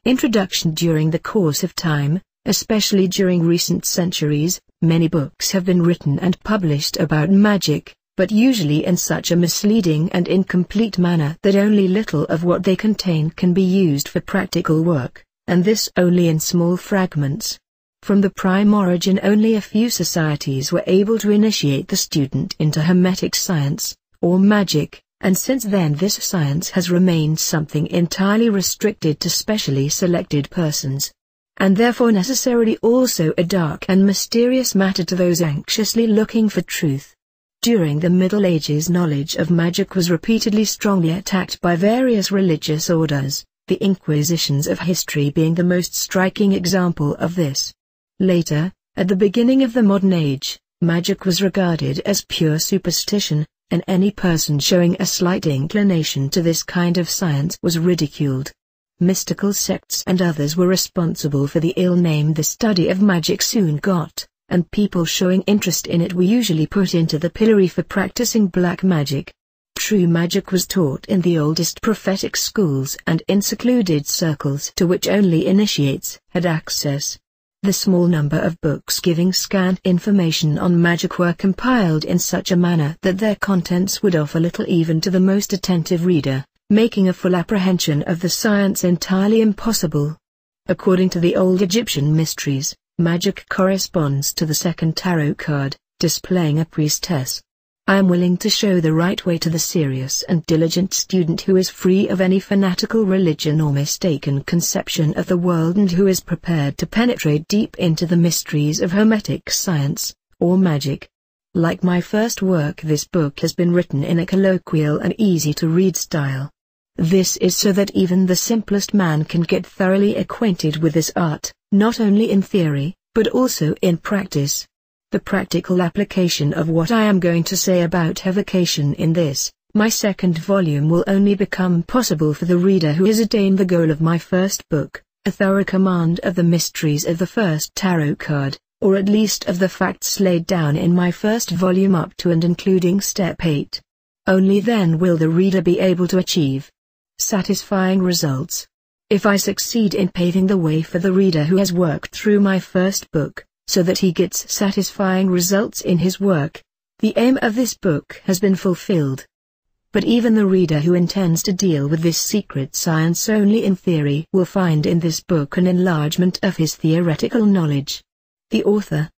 Introduction. During the course of time, especially during recent centuries, many books have been written and published about magic, but usually in such a misleading and incomplete manner that only little of what they contain can be used for practical work, and this only in small fragments. From the prime origin, only a few societies were able to initiate the student into Hermetic science, or magic, and since then this science has remained something entirely restricted to specially selected persons, and therefore necessarily also a dark and mysterious matter to those anxiously looking for truth. During the Middle Ages, knowledge of magic was repeatedly strongly attacked by various religious orders, the Inquisitions of history being the most striking example of this. Later, at the beginning of the modern age, magic was regarded as pure superstition, and any person showing a slight inclination to this kind of science was ridiculed. Mystical sects and others were responsible for the ill name the study of magic soon got, and people showing interest in it were usually put into the pillory for practicing black magic. True magic was taught in the oldest prophetic schools and in secluded circles to which only initiates had access. The small number of books giving scant information on magic were compiled in such a manner that their contents would offer little even to the most attentive reader, making a full apprehension of the science entirely impossible. According to the old Egyptian mysteries, magic corresponds to the second tarot card, displaying a priestess. I am willing to show the right way to the serious and diligent student who is free of any fanatical religion or mistaken conception of the world and who is prepared to penetrate deep into the mysteries of Hermetic science, or magic. Like my first work, this book has been written in a colloquial and easy-to-read style. This is so that even the simplest man can get thoroughly acquainted with this art, not only in theory, but also in practice. The practical application of what I am going to say about evocation in this, my second volume, will only become possible for the reader who has attained the goal of my first book, a thorough command of the mysteries of the first tarot card, or at least of the facts laid down in my first volume up to and including step 8. Only then will the reader be able to achieve satisfying results. If I succeed in paving the way for the reader who has worked through my first book, so that he gets satisfying results in his work, the aim of this book has been fulfilled. But even the reader who intends to deal with this secret science only in theory will find in this book an enlargement of his theoretical knowledge. The author,